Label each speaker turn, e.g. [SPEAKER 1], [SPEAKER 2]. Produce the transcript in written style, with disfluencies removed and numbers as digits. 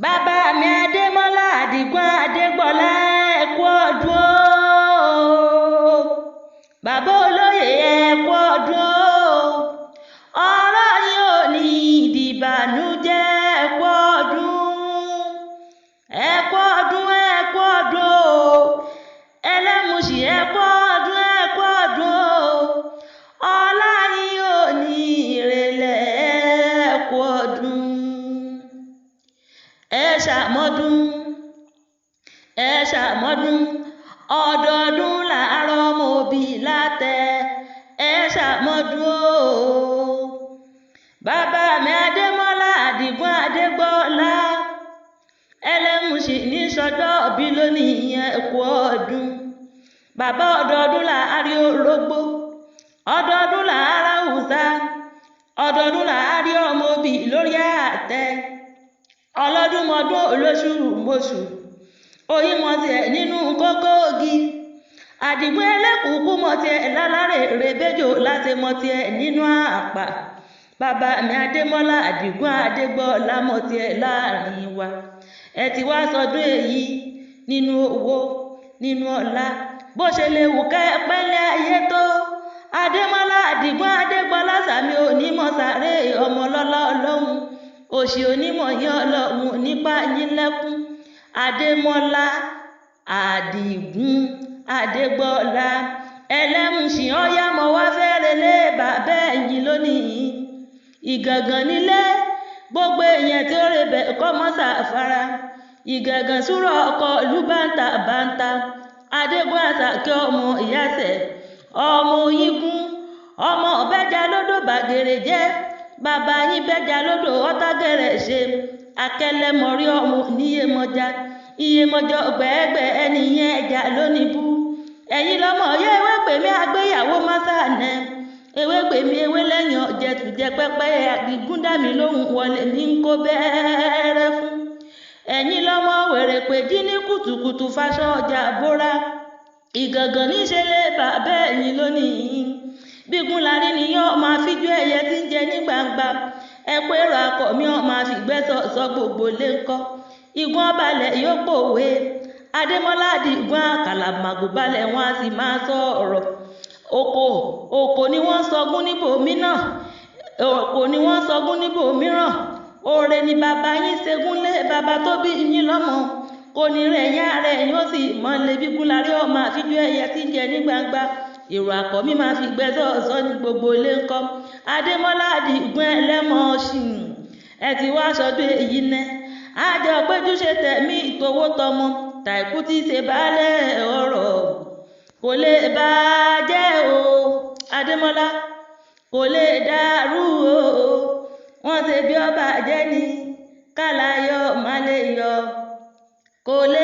[SPEAKER 1] Bàbá mi Adémọ́lá Àdìgún Adégbọlá ẹ kú ọdún o. Bàbá olóyè ẹ kú ọdún o. Ọ̀rọ̀ yín ò ní ìdìbànújẹ́ ẹ kú ọdún. Ẹ kú ọdún ẹ kú ọdún o. Ẹlẹ́mùṣì ẹ kú ọdún ẹ kú ọdún o. Ọlá yín ò ní ìrẹ̀lẹ̀ ẹ kú ọdún. Ẹ ṣàmọ́dún ọdọọdún làárọ̀ mọ́bí látẹ ẹ ṣàmọ́dún o. Bàbá mi Adémọ́lá Àdìgún Adégbọlá Ẹlẹ́mùṣì ní sọjọ́ bí lónìí ẹ kú ọdún. Bàbá ọdọọdún làárí orógbó, ọdọọdún làárá Hausa, ọdọọdún làárí ọmọbí lórí àtẹ. Ọlọ́dúnmọdún olóṣù mọ́ṣù oyin mọ tiẹ̀ nínú kókó ogi. Àdìgún ẹlẹ́kùkú mọ tiẹ̀ lálárè rèbéjò láti mọ tiẹ̀ nínú àpà. Bàbá mi Adémọ́lá Àdìgún Adégbọlá mọ tiẹ̀ láàrin wa. Ẹ ti wá sọdún èyí nínú owó nínú ọlá bó ṣe lè wù kẹ́ pẹ́lẹ́ ayé tó. Adémọ́lá Àdìgún Adégbọlá sàmì onímọ̀ sáré ọmọ lọ́lá ọlọ́run òṣì onímọ̀ yín ọlọ́run nípa yín lẹ́kún. Adémọ́lá Àdìgún Adégbọlá Ẹlẹ́mùṣì ọ̀yá mọ̀ wá fẹ́rẹ̀ lé bàbá ẹ̀yìn lónìí. Ìgàngàn nílé gbogbo èèyàn tí ó rè bẹ̀ kọ́ mọ́ sàfara. Ìgàngàn súrọ̀ ọkọ̀ ìlú bàǹtà Adégún Àṣàkẹ́ ọmọ ìyáṣẹ̀ ọmọ Oyígún ọmọ ọ̀bẹ́jà lódò bàgèrè jẹ́. Bàbá yín bẹ́jà lódò ọ́tàgẹ̀rẹ̀ ṣe akẹlẹ́mọ̀rí ọmọ níyemọjà iyemọjà ọgbẹ́ẹ̀gbẹ́ ẹnìyẹn ẹja lónìbù. Ẹ̀yin lọ́mọ yẹ ewé pèmí àgbéyàwó mọ́sánẹ́ ewé pèmí ewé lẹ́yìn ọ̀jẹ̀tùjẹ pẹ́pẹ́ Àdìgún dàmí lóhùn wọlé ní kó bẹ́ẹ̀rẹ́ fún. Ẹ̀yin lọ́mọ wèrè pé jí ní kùtùkùtù fáṣọ ọjà bóra. Ìgàngàn níṣẹ́lẹ̀ bàbá ẹ̀yìn lónìí. Bígun lárí ni yóò máa fíjú ẹyẹ tí ń jẹ ní gbangba. Ẹ pé èrò akọ mi ọ̀ máa fi gbẹ́sọ̀ sọ gbogbo lé ńkọ́. Igun ọbalẹ̀ yóò pòwe. Adémọ́lá Àdìgún àkàlàmàgò balẹ̀ wọn a sì máa sọ ọ̀rọ̀. Òkò ni wọ́n sọgún níbòmíràn. Òkò ni wọ́n sọgún níbòmíràn. Oore ni bàbá yín ṣegún lé bàbá tó bí yín lọ́mọ. Kò ní rẹ̀ yá rẹ̀ yóò sì mọ́ lé bígun lárí ọ̀ máa fíjú ẹyẹ tí ń jẹ ní gbangba. Èrò àkọ́mí máa fi gbẹ́sọ̀ sọ ní gbogbo ilé ńkọ́. Adémọ́lá Àdìgún Ẹlẹ́mọ̀ṣì ẹ ti wá sọdún èyí nẹ́. Àjọ péjú ṣe tẹ̀mí ìtòwó tọmọ tàìkú tí ṣe baálẹ̀ ọ̀rọ̀ kò lè bàjẹ́ o. Adémọ́lá kò lè dàrú o. Wọ́n ṣe bí ọba jẹ́ ni kálayọ̀ má lè yọ kò lè